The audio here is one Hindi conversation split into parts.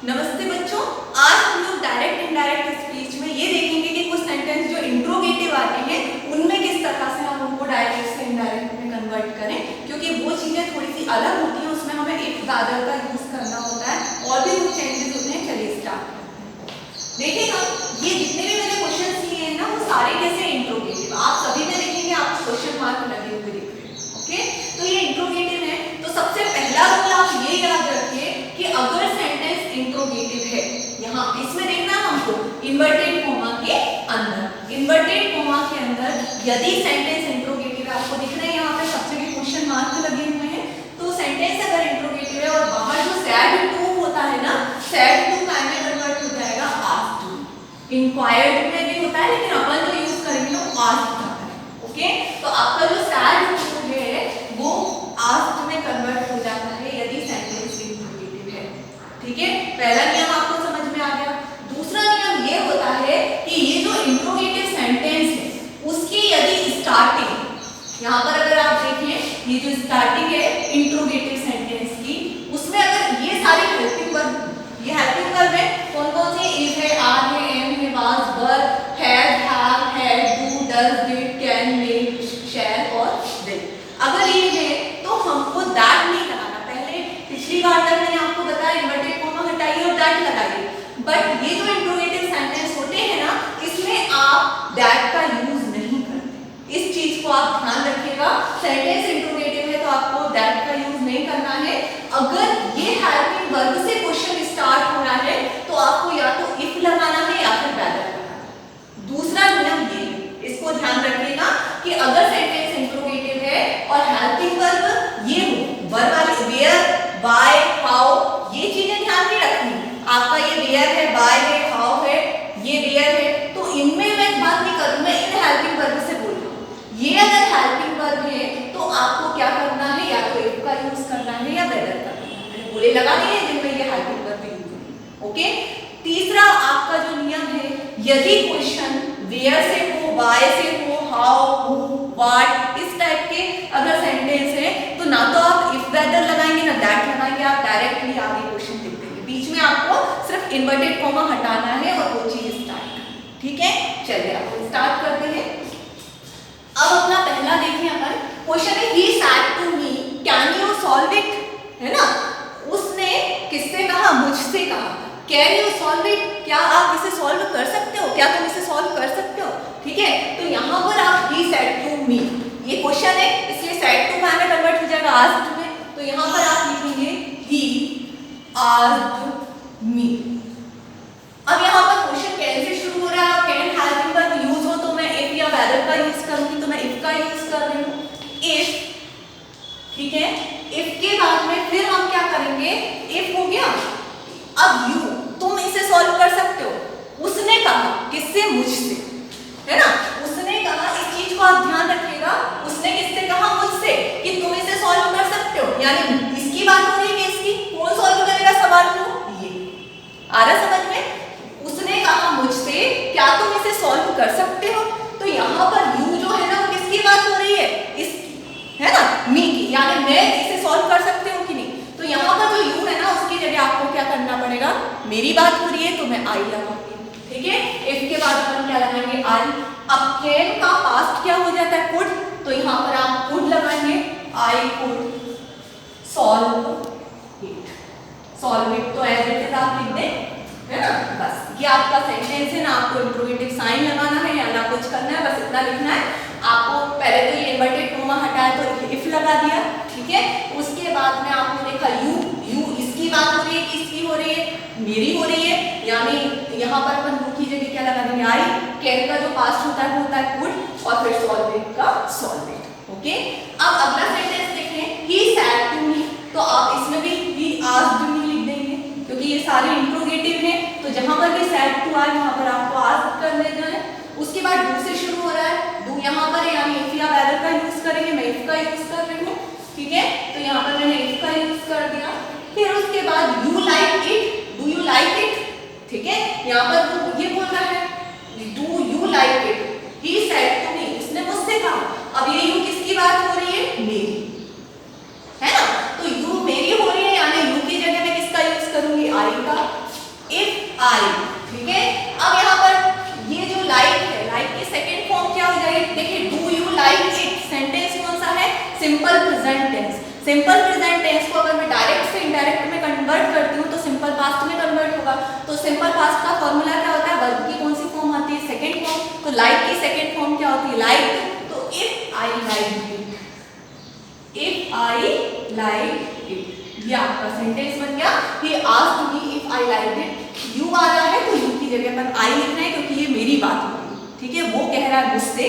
नमस्ते बच्चों, आज हम लोग डायरेक्ट इनडायरेक्ट स्पीच में ये देखेंगे कि कुछ सेंटेंस जो इंट्रोगेटिव आते हैं उनमें किस तरह से हम उनको डायरेक्ट से इनडायरेक्ट में कन्वर्ट करें, क्योंकि वो चीजें थोड़ी सी अलग होती हैं, उसमें हमें इफ ज़्यादा का यूज करना होता है और भी कुछ चेंजेस होते हैं। चलिए स्टार्ट करते हैं। देखिएगा ये जितने भी मैंने क्वेश्चन किए हैं ना वो सारे कैसे इंट्रोगेटिव, आप सभी में देखेंगे आपको क्वेश्चन मार्क लगे हुए दिख रहे हैं। ओके, तो ये इंट्रोगेटिव है। तो सबसे पहला रूल आप ये याद रखिए कि अगर सेंटेंस इंट्रोगेटिव है, यहाँ इसमें देखना हमको इन्वर्टेड कोमा के अंदर, इन्वर्टेड कोमा के अंदर यदि सेंटेंस इंट्रोगेटिव है, आपको दिख रहा है यहाँ पे सबसे भी क्वेश्चन मार्क लगे हुए हैं, तो सेंटेंस अगर इंट्रोगेटिव है और बाहर जो सैड टू होता है ना, सैड टू में कन्वर्ट हो जाएगा आस्क्ड टू। इंक्वायर्ड में भी होता है लेकिन अपन जो यूज करेंगे वो आस्क्ड होता है। ओके, तो आपका जो सैड टू है वो आस्क्ड में कन्वर्ट हो जाता है यदि सेंटेंस इंट्रोगेटिव है। ठीक है, पहला नियम आपको समझ में आ गया। दूसरा नियम ये होता है कि ये जो इंट्रोगेटिव सेंटेंस है उसकी यदि स्टार्टिंग, यहाँ पर अगर आप देखें ये जो स्टार्टिंग है इंट्रोगेटिव सेंटेंस की, उसमें अगर ये सारे हेल्पिंग वर्ब, ये हेल्पिंग वर्ब है कौन कौन से, इज है, आर है, एम है, was, were, have, had, do, does, did, can, may, shall और विल, अगर ये है तो हमको दैट नहीं लगाना। पहले पिछली बार तक मैंने आपको बताया इन्वर्टेड कोमा हटाइए और दैट लगाइए, बट ये जो इंट्रोगेटिव सेंटेंस होते हैं ना इसमें आप दैट का यूज नहीं करते। इस चीज को आप ध्यान रखिएगा, सेंटेंस इंट्रोगेटिव है तो आपको दैट का यूज नहीं करना है। अगर ये हेल्पिंग वर्ब से क्वेश्चन स्टार्ट हो रहा है तो आपको या तो इफ लगाना है या फिर वेदर लगाना है। दूसरा नियम ये, इसको ध्यान रखिएगा कि अगर सेंटेंस इंट्रोगेटिव है और हेल्पिंग वर्ब ये हो, वर्ब वाले वेयर, बाय, हाउ, ये चीजें ध्यान में रखनी है। आपका ये वेयर है, बाय है, हाउ है, ये वेयर है, तो इनमें मैं बात नहीं करूँ, मैं इन हेल्पिंग वर्ब से बोल रहा हूँ। ये अगर हेल्पिंग वर्ब है तो आपको क्या करना है, या तो इफ का यूज करना है या वेदर का करना है। मैंने बोले लगा दिए जिनमें ये हेल्पिंग वर्ब यूज है। ओके, तीसरा आपका जो नियम है, यदि क्वेश्चन वेयर से हो, बाय से हो, हाउ, हु, व्हाट, इस टाइप के अगर सेंटेंस है तो ना तो आप इफ वेदर लगाएंगे ना दैट लगाएंगे, आप डायरेक्टली आगे क्वेश्चन लिख देंगे। बीच में आपको सिर्फ इन्वर्टेड कोमा हटाना है और वो चीज स्टार्ट करनी है। ठीक है, चलिए आप स्टार्ट करते हैं। अब अपना पहला देखिए अपन, क्वेश्चन है he said to me can you solve it, है ना, उसने किससे कहा, मुझसे कहा, कैन यू सॉल्व इट, क्या आप इसे सॉल्व कर सकते हो, क्या तुम इसे सॉल्व कर सकते हो। ठीक है, तो यहाँ पर आप ही सैड टू मी, ये क्वेश्चन है इसलिए सैड टू में कन्वर्ट हो जाएगा आस्क्ड में, तो यहाँ पर आप लिखेंगे ही आस्क्ड मी। अब यहाँ पर क्वेश्चन कैन से शुरू हो रहा है, कैन हेल्पिंग वर्ब यूज हो तो मैं इफ या वेदर का यूज करूंगी, तो मैं इफ का यूज कर रही हूँ, इफ। ठीक है, इफ के बाद में फिर हम क्या करेंगे, इफ हो गया, अब यू, तुम इसे सॉल्व कर सकते हो, उसने कहा, किससे, मुझसे, है ना, उसने कहा, इस चीज को आप ध्यान रखिएगा, उसने किससे कहा, मुझसे, कि तुम इसे सॉल्व कर सकते हो, यानी इसकी बात हो रही है कि इसकी, कौन सॉल्व करेगा सवाल को, ये आ रहा समझ में। उसने कहा मुझसे, क्या तुम इसे सॉल्व कर सकते हो, तो यहाँ पर यू जो है ना वो किसकी बात हो रही है, इसकी, है ना, मी की, यानी मैं इसे सॉल्व कर सकती हूँ कि नहीं। तो यहाँ पर जो यू है ना उसकी जगह आपको क्या करना पड़ेगा, मेरी बात हो रही है तो मैं आई लगाऊंगी। ठीक है, इफ के बाद अपन क्या लगाएंगे, आई। अब कैन का पास्ट क्या हो जाता है, कुड, तो यहाँ पर आप कुड लगाएंगे, I could solve it, solve it, तो एज इट इज आप लिख दें, है ना, बस ये आपका सेंटेंस है ना, आपको इंट्रोगेटिव साइन लगाना है या ना कुछ करना है, बस इतना लिखना है आपको। पहले तो ये इन्वर्टेड कोमा हटाया तो इफ लगा दिया, ठीक है, उसके बाद में आपने देखा यू, यू इसकी बात हो रही है, किसकी हो रही है, मेरी हो रही है, यानी यहाँ पर अपन यू की जगह क्या लगा देंगे, आई। कैन का जो पास्ट होता है वो होता है कुड, और फिर सॉल्व इट का सॉल्व इट। ओके, अब अगला सेंटेंस देखें, ही सैड टू मी, तो आप इसमें भी ही आस्क्ड मी लिख देंगे क्योंकि ये सारे इंट्रोगेटिव हैं, तो जहां पर भी सैड टू आए वहां पर आपको आस्क कर लेना है। उसके बाद डू से शुरू हो रहा है, डू यहाँ पर है यानी इफ या वेदर का यूज करेंगे, मैं इफ का यूज कर रही हूँ। ठीक है, तो यहाँ पर मैंने इफ का यूज कर दिया। फिर उसके बाद you like it, do you like it, ठीक है, यहाँ पर ये बोल रहा है do you like it, he said to me, उसने मुझसे कहा। अब ये यू किसकी बात हो रही है, मेरी, है ना, तो यू मेरी हो रही है यानी यू की जगह मैं किसका यूज करूंगी, आई का। आई, ठीक है। अब यहाँ पर ये जो लाइक है, लाइक की सेकंड फॉर्म क्या हो जाएगी, देखिए do you like it, sentence कौन सा है, simple present tense. Simple present tense को अगर मैं डायरेक्ट से इनडायरेक्ट में कन्वर्ट करती हूँ तो सिंपल पास्ट में कन्वर्ट होगा। तो सिंपल पास्ट का फॉर्मूला क्या होता है, वर्ब की कौन सी फॉर्म आती है, सेकंड फॉर्म। तो लाइक की सेकंड फॉर्म क्या होती है, लाइक। तो if I like it, if I like it, ये आपका सेंटेंस बन गया। He asked me if I like it, you आ रहा है तो यू की जगह पर आई लिखना है क्योंकि ये मेरी बात होगी, ठीक है। वो कह रहा है मुझसे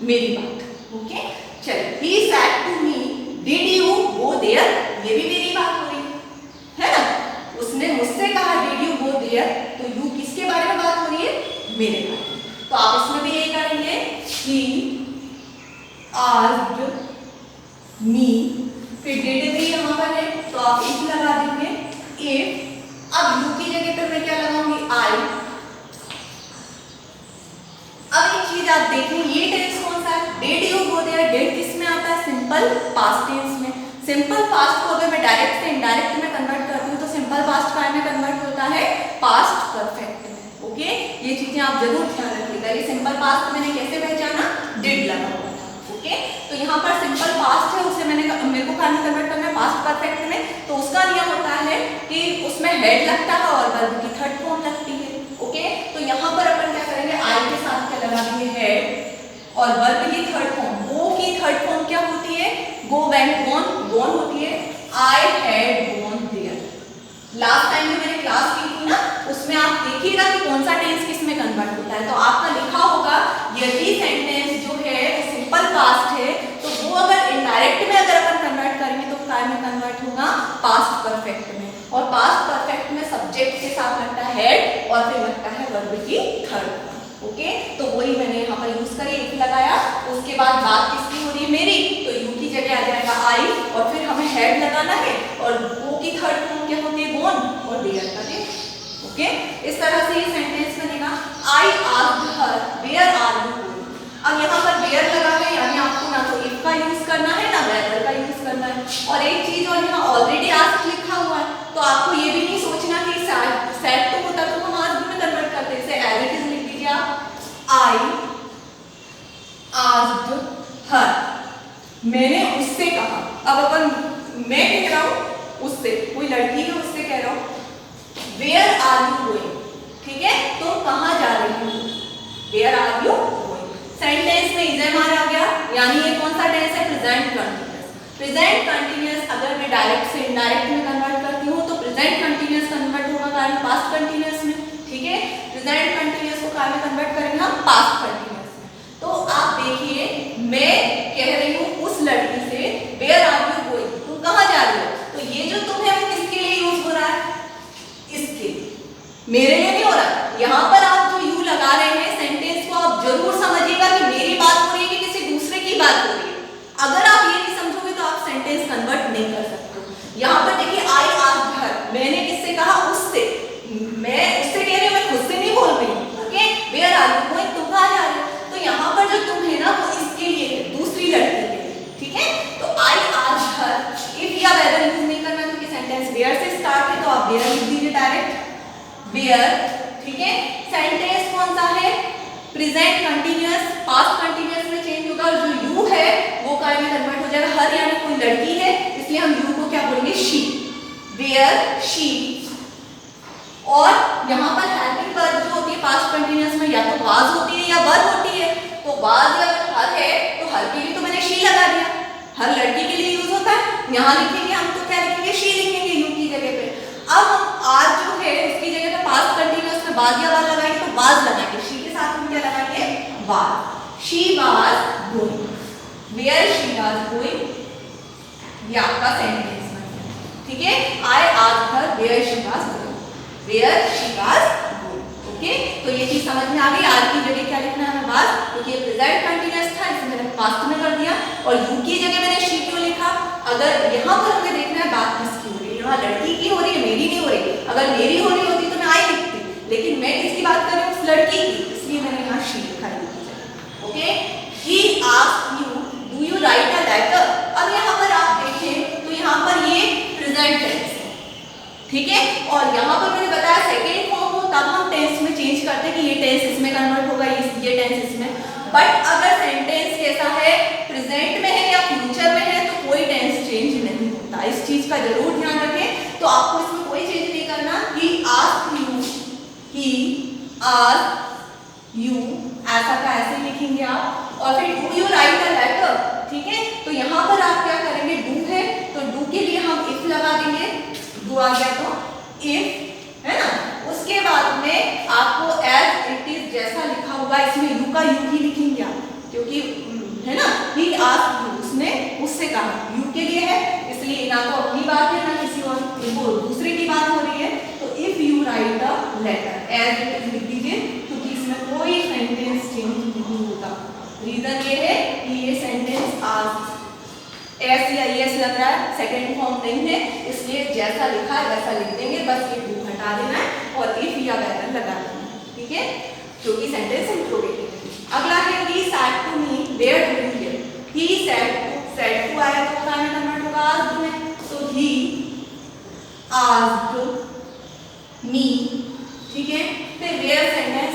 मेरी बात, ओके। चलिए, he said to me did you go there, ये भी मेरी बात हो रही है ना। उसने मुझसे कहा did you go there, तो you किसके बारे में बात हो रही है, मेरे बारे में। तो आप इसमें भी यही करेंगे, he asked me, फिर did भी यहाँ पर है तो आप if लगा देंगे, if। अब you की जगह पर मैं क्या लगाऊंगी, I। अब एक चीज आप देखें, ये टेंस कौन सा है, did you go there, did किस में आता है, सिंपल पास्ट टेंस में। सिंपल पास्ट को अगर मैं डायरेक्ट से इनडायरेक्ट में कन्वर्ट करती हूँ तो सिंपल पास्ट का में कन्वर्ट होता है पास्ट परफेक्ट में, ओके। ये चीजें आप जरूर ध्यान रखिएगा। ये सिंपल पास्ट मैंने कैसे पहचाना, डिड लगा हुआ था, ओके। तो यहाँ पर सिंपल पास्ट है, उसे मेरे को क्या में कन्वर्ट करना है, पास्ट परफेक्ट में। तो उसका नियम होता है कि उसमें हेड लगता है और वर्ब की थर्ड फॉर्म लगती है, ओके। तो यहाँ पर अपन क्या करेंगे, आई के साथ क्या लगा देंगे, हेड, और वर्ब की थर्ड फॉर्म, गो की थर्ड फॉर्म क्या होती है, गो वेंट गॉन, गॉन होती है, I had gone there. Last time में मैंने क्लास की थी ना, उसमें आप देखिएगा कि कौन सा टेंस किस में कन्वर्ट होता है। तो आपका लिखा होगा यदि सेंटेंस जो है सिंपल पास्ट है तो वो अगर इनडायरेक्ट में अगर अपन कन्वर्ट करेंगे तो काय में कन्वर्ट होगा, पास्ट परफेक्ट में। और पास्ट परफेक्ट में सब्जेक्ट के साथ लगता है हेड और फिर लगता है वर्ब की थर्ड, ओके। तो वही मैंने यहाँ पर यूज करी, एक लगाया। उसके बाद बात किसकी हो रही है, मेरी, तो यू की जगह आ जाएगा आई, और फिर हमें हेड लगाना है, और वो की थर्ड फॉर्म क्या होती है, गॉन, और देयर का दे, ओके। इस तरह से ये सेंटेंस बनेगा, I asked her where are you going. अब यहाँ पर वेयर लगा है, यानी आपको ना तो इफ का यूज करना है ना वेदर का यूज करना है। और एक चीज और, यहाँ ऑलरेडी आस्क्ड लिखा हुआ है तो आपको ये भी नहीं सोचना कि सेड तो होता तो हम आस्क्ड में कन्वर्ट करते, इसे एज इट इज लिख दीजिए आप, आई आस्क्ड हर, मैंने उससे कहा। अब अपन, मैं कह रहा हूं उससे, कोई लड़की है उससे कह रहा हूं, वेयर आर यू गोइंग, ठीक है, तो कहां जा रही हो, where are you going. Sentence में इजमार आ गया, यानी ये कौन सा टेंस है, प्रेजेंट कंटीन्यूअस। प्रेजेंट कंटीन्यूअस अगर मैं डायरेक्ट से इनडायरेक्ट में कन्वर्ट करती हूँ तो प्रेजेंट कंटीन्यूअस कन्वर्ट होगा कारण पास्ट कंटीन्यूअस में, ठीक है। प्रेजेंट कंटीन्यूअस को काय में कन्वर्ट करेंगे हम, पास्ट कंटीन्यूअस में। तो आप देखिए, मैं कह रही हूँ उस लड़की से वेयर आर यू गोइंग, तुम कहाँ जा रही हो। तो ये जो तुम है वो किसके लिए यूज हो रहा है, इसके लिए, मेरे लिए नहीं हो रहा। यहाँ पर आप जो यू लगा रहे हैं सेंटेंस को आप जरूर समझिएगा कि मेरी बात हो रही है कि किसी दूसरे की बात हो रही है। अगर आप ये नहीं समझोगे तो आप सेंटेंस कन्वर्ट नहीं कर सकते। यहाँ पर देखिए, आई आस्क्ड हर, मैंने किससे कहा, उससे, मैं उससे कह रही हूँ, मैं खुद से नहीं बोल रही हूँ, okay. Where are you going, तुम कहाँ जा रहे हो। तो यहाँ पर जो तुम है ना वो इसके लिए है, दूसरी लड़की के लिए, ठीक है। तो आई आस्क्ड हर, इफ या वेदर यूज नहीं करना क्योंकि सेंटेंस वेयर से स्टार्ट है, तो आप वेयर लिख दीजिए डायरेक्ट, वेयर, ठीक है। सेंटेंस कौन सा है, प्रेजेंट कंटीन्यूअस, पास्ट कंटीन्यूअस में चेंज होगा, और जो यू है वो काय में कन्वर्ट हो जाएगा, हर यानी कोई लड़की है, इसलिए हम यू को क्या बोलेंगे, शी, वेयर शी। और यहाँ पर हेल्पिंग वर्ब जो होती है पास्ट कंटीन्यूअस में या तो वाज होती है या वर होती है। तो वाज या हर है तो हर के लिए तो मैंने शी लगा दिया, हर लड़की के लिए यूज होता है। यहाँ लिखेंगे हम तो क्या लिखेंगे, शी लिखेंगे यू की जगह पे। अब हम आज जो है उसकी जगह पे पास्ट कंटीन्यूअस में वाज या वाज लगाएंगे तो वाज लगाएंगे, शी के साथ हम क्या लगाएंगे, was. She was going, where she was going, ये आपका सेंटेंस बन गया, ठीक है। I asked her where she was going, where she was going, okay. तो ये चीज समझ में आ गई। आज की जगह क्या लिखना है, वाज, क्योंकि ये प्रेजेंट कंटीन्यूअस था, इसे मैंने पास्ट में कर दिया। और यू की जगह मैंने शी क्यों लिखा, अगर यहाँ पर हमें देखना है बात किसकी हो रही है, यहाँ लड़की की हो रही है, मेरी नहीं हो रही। अगर मेरी हो रही होती तो मैं आई लिखती, लेकिन मैं किसकी बात कर रही हूँ, उस लड़की की, इसलिए मैंने यहाँ शी लिखा है, okay. He asked you do you write a letter. अब यहाँ पर आप देखें तो यहाँ पर ये प्रेजेंट टेंस है, ठीक है। और यहाँ पर मैंने बताया सेकेंड तब हम टेंस में चेंज करते हैं कि ये टेंस इसमें कन्वर्ट होगा, ये टेंस इसमें। बट अगर सेंटेंस कैसा है, प्रेजेंट में है या फ्यूचर में है, तो कोई टेंस चेंज नहीं होता। इस चीज का जरूर ध्यान रखें। तो आपको इसमें कोई चेंज नहीं करना। He asked you, he asked you, ऐसा का ऐसे लिखेंगे आप। और फिर do you write a letter, ठीक है। तो यहाँ पर आप क्या करेंगे, डू है तो डू के लिए हम इफ लगा देंगे, डू आ गया तो इफ, है ना। उसके बाद में आपको एज इट इज जैसा लिखा हुआ इसमें यू का यू ही लिखेंगे आप, क्योंकि है ना, ही आस्क्ड यू, उसने उससे कहा, यू के लिए है, इसलिए ना तो अपनी बात है ना किसी और वो दूसरे की बात हो रही है। तो if you write a letter, as it is लिख दीजिए, क्योंकि इसमें कोई सेंटेंस चेंज नहीं होता। रीजन ये है कि ये सेंटेंस आस्क्ड एस या एस लग रहा है, सेकेंड फॉर्म नहीं है, इसलिए जैसा लिखा है वैसा लिख देंगे, बस ये डू हटा देना है और इफ या वेदर लगा देना है, ठीक है, क्योंकि सेंटेंस इंट्रोगेटिव है। अगला है he said to me where do you live. He said to आया तो क्या में कन्वर्ट होगा, आस्क्ड में, तो ही आस्क्ड मी, ठीक है। फिर वेयर सेंटेंस,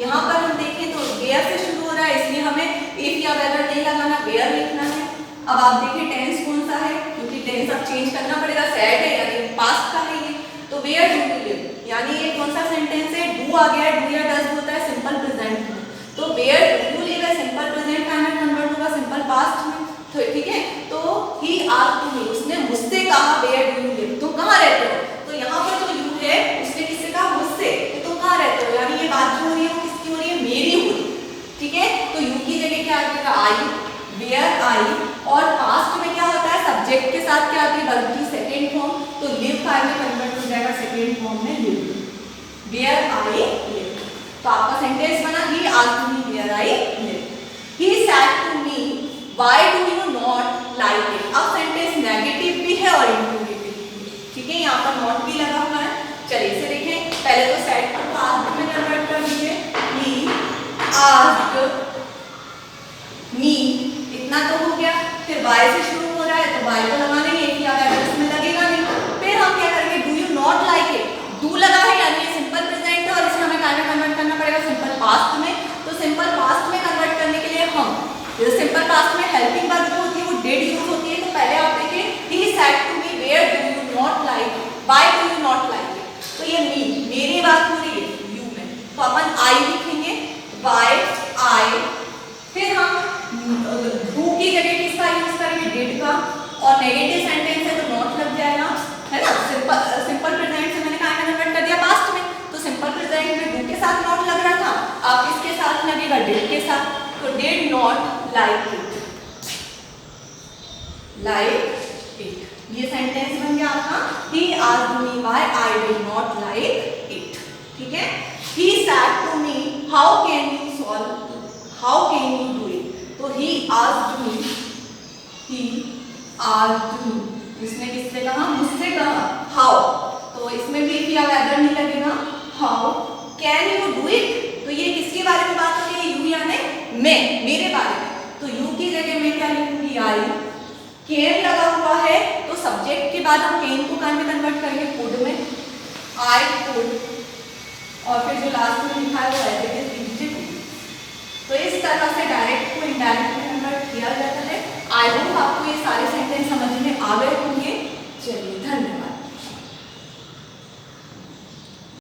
यहाँ पर हम देखें तो वेयर से शुरू हो रहा है, इसलिए हमें इफ या वेदर नहीं लगाना, वेयर लिखना है। अब आप देखिए टेंस कौन सा है, क्योंकि टेंस अब चेंज करना पड़ेगा, सैड है यानी पास्ट का है ये, तो वेयर डू यू लिव, यानी ये कौन सा सेंटेंस है, डू आ गया है, डू या डज होता है सिंपल प्रेजेंट में, तो वेयर डू यू लिव है सिंपल प्रेजेंट का में कन्वर्ट होगा सिंपल पास्ट में, तो ठीक है। तो ही आस्क्ड मी, उसने मुझसे कहा वेयर डू यू लिव, तुम कहाँ रहते हो, तो यहाँ पर जो यू है उसने किससे कहा, मुझसे, तो तुम कहाँ रहते हो, यानी ये बात जो हो रही है वो किसकी हो रही है, मेरी हो रही है, ठीक है। तो यू की जगह क्या आ जाएगा, आई, वेयर आई, और पास्ट में क्या होता है, सब्जेक्ट के साथ क्या आती है, बल्कि सेकेंड फॉर्म, तो लिव का में कन्वर्ट हो जाएगा सेकेंड फॉर्म में लिव, वेयर आई लिव। तो आपका सेंटेंस बना, he asked me where I live. He said to me why do you not like it. अब सेंटेंस नेगेटिव भी है और इंट्रोगेटिव भी, ठीक है, यहाँ पर नॉट भी लगा हुआ है। चलिए इसे देखें, पहले तो सेड को पास्ट में कन्वर्ट कर दीजिए, ही आस्क्ड मी, इतना तो हो गया। फिर वाई से शुरू हो रहा है तो वाई को लगाना ही है, अगर इसमें लगेगा नहीं। फिर हम क्या करेंगे, do you not like it, do लगा है यानी ये सिंपल प्रेजेंट है और इसमें हमें क्या कन्वर्ट करना पड़ेगा, सिंपल पास्ट में। तो सिंपल पास्ट में कन्वर्ट करने के लिए हम सिंपल पास्ट में हेल्पिंग वर्ब जो होती है वो डिड यूज होती है। तो पहले आप देखिए, he said to me where do you not like it, why do you not like it, तो ये मी, मेरी बात हो रही है यू में, तो अपन आई लिखेंगे, व्हाई आई। फिर हम डू की जगह किसका यूज करेंगे, डिड का, और नेगेटिव सेंटेंस है तो नॉट लग जाएगा, है ना। सिंपल प्रेजेंट से मैंने कहा कन्वर्ट कर दिया पास्ट में, तो सिंपल प्रेजेंट में डू के साथ नॉट लग रहा था, अब इसके साथ लगेगा डिड के साथ, तो did not like it, like it, ये सेंटेंस बन गया आपका, he asked me why I did not like it, ठीक है। He said to me how can you solve, how can you do it, तो he asked me, he asked मी, इसने किससे कहा, मुझसे कहा, हाउ, तो इसमें भी या वेदर नहीं लगेगा, how can you do it, तो ये किसके बारे में बात हो रही है, यू यानी मैं, मेरे बारे में, तो यू की जगह मैं क्या लिखूंगी, आई। कैन लगा हुआ है तो सब्जेक्ट के बाद हम कैन को कैन में कन्वर्ट करेंगे, कुड में, आई कुड, और फिर जो लास्ट में लिखा है वो ऐसे लिख दीजिए। तो इस तरह से डायरेक्ट को इनडायरेक्ट में कन्वर्ट किया जाता है। आई होप आपको ये सारे सेंटेंस समझ में आ गए होंगे।